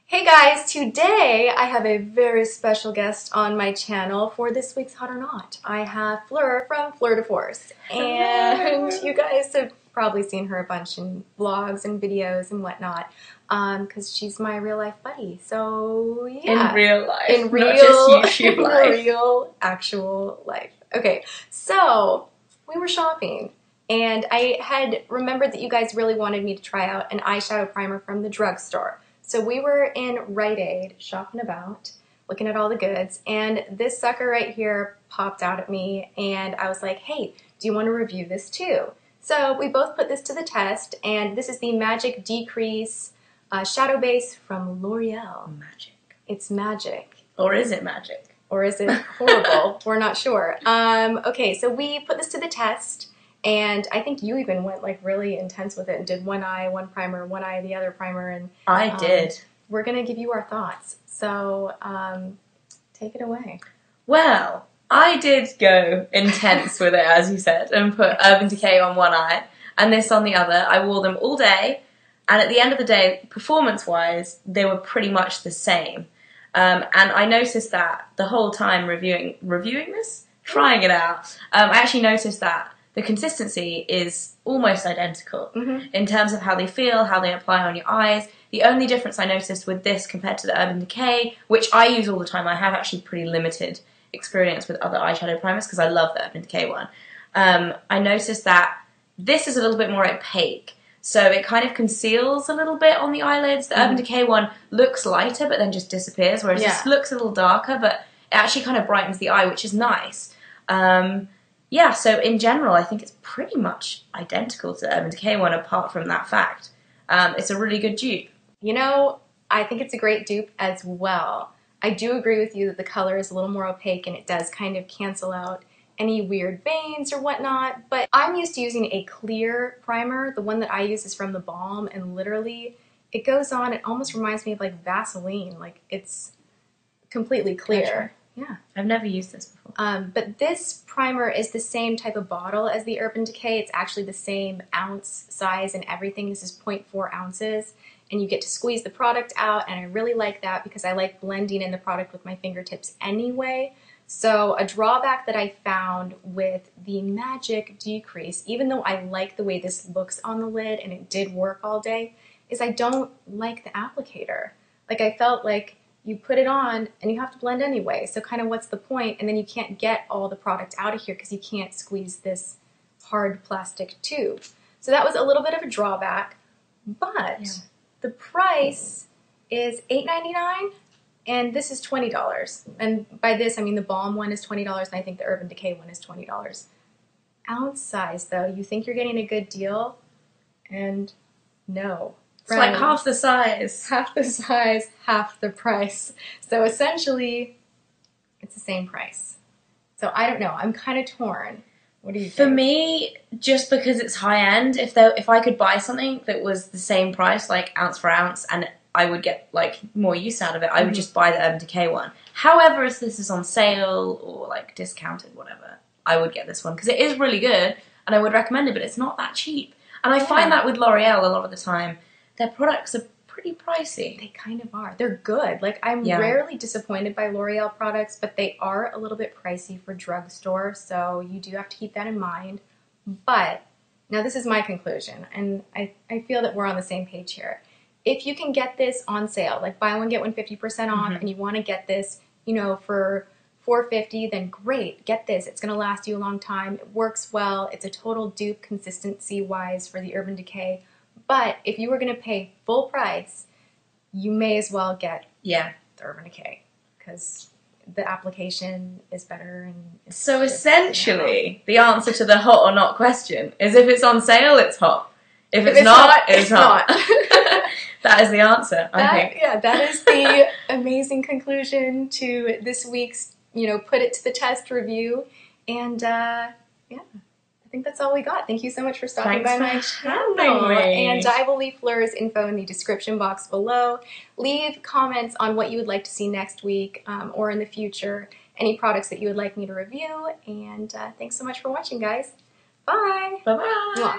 Hey guys, today I have a very special guest on my channel for this week's Hot or Not. I have Fleur from FleurDeForce, and you guys have probably seen her a bunch in vlogs and videos and whatnot, because she's my real life buddy. So yeah, in real life, in real, not just YouTube life, in real actual life. Okay, so we were shopping. And I had remembered that you guys really wanted me to try out an eyeshadow primer from the drugstore. So we were in Rite Aid shopping about, looking at all the goods, and this sucker right here popped out at me, and I was like, hey, do you want to review this too? So we both put this to the test, and this is the Magic Decrease Shadow Base from L'Oreal. Magic. It's magic. Or is it magic? Or is it horrible? We're not sure. Okay, so we put this to the test. And I think you even went like really intense with it and did one eye, one primer, one eye, the other primer. And I did. We're going to give you our thoughts. So take it away. Well, I did go intense with it, as you said, and put Urban Decay on one eye and this on the other. I wore them all day. And at the end of the day, performance-wise, they were pretty much the same. And I noticed that the whole time reviewing this, trying it out, I actually noticed that the consistency is almost identical in terms of how they feel, how they apply on your eyes. The only difference I noticed with this compared to the Urban Decay, which I use all the time, I have actually pretty limited experience with other eyeshadow primers because I love the Urban Decay one. I noticed that this is a little bit more opaque. So it kind of conceals a little bit on the eyelids. The Urban Decay one looks lighter but then just disappears, whereas this looks a little darker but it actually kind of brightens the eye, which is nice. Yeah, so in general, I think it's pretty much identical to the Urban Decay one, apart from that fact. It's a really good dupe. You know, I think it's a great dupe as well. I do agree with you that the color is a little more opaque and it does kind of cancel out any weird veins or whatnot, but I'm used to using a clear primer. The one that I use is from the Balm, and literally it goes on, it almost reminds me of like Vaseline, like it's completely clear. Gotcha. Yeah. I've never used this before. But this primer is the same type of bottle as the Urban Decay. It's actually the same ounce size and everything. This is 0.4 ounces. And you get to squeeze the product out, and I really like that because I like blending in the product with my fingertips anyway. So a drawback that I found with the Magic Decrease, even though I like the way this looks on the lid and it did work all day, is I don't like the applicator. Like I felt like you put it on and you have to blend anyway, so kind of what's the point? And then you can't get all the product out of here because you can't squeeze this hard plastic tube. So that was a little bit of a drawback, but the price is $8.99 and this is $20. And by this I mean the Balm one is $20 and I think the Urban Decay one is $20. Ounce size though, you think you're getting a good deal, and no. It's like half the size. Half the size, half the price. So essentially, it's the same price. So I don't know. I'm kind of torn. What do you think? For me, just because it's high end, if I could buy something that was the same price, like ounce for ounce, and I would get like more use out of it, I would just buy the Urban Decay one. However, if this is on sale or like discounted, whatever, I would get this one because it is really good and I would recommend it, but it's not that cheap. And I find that with L'Oreal a lot of the time. Their products are pretty pricey. They kind of are. They're good. Like, I'm rarely disappointed by L'Oreal products, but they are a little bit pricey for drugstore, so you do have to keep that in mind. But, now this is my conclusion, and I feel that we're on the same page here. If you can get this on sale, like buy one, get one 50% off, and you want to get this, you know, for $4.50, then great, get this. It's going to last you a long time. It works well. It's a total dupe consistency-wise for the Urban Decay. But if you were going to pay full price, you may as well get the Urban Decay because the application is better. And so essentially, the answer to the hot or not question is if it's on sale, it's hot. If it's not, it's not. That is the answer, I think. Yeah, that is the amazing conclusion to this week's, put it to the test review. And yeah. I think that's all we got. Thank you so much for stopping by my channel. And I will leave Fleur's info in the description box below. Leave comments on what you would like to see next week or in the future. Any products that you would like me to review. And thanks so much for watching, guys. Bye. Bye-bye.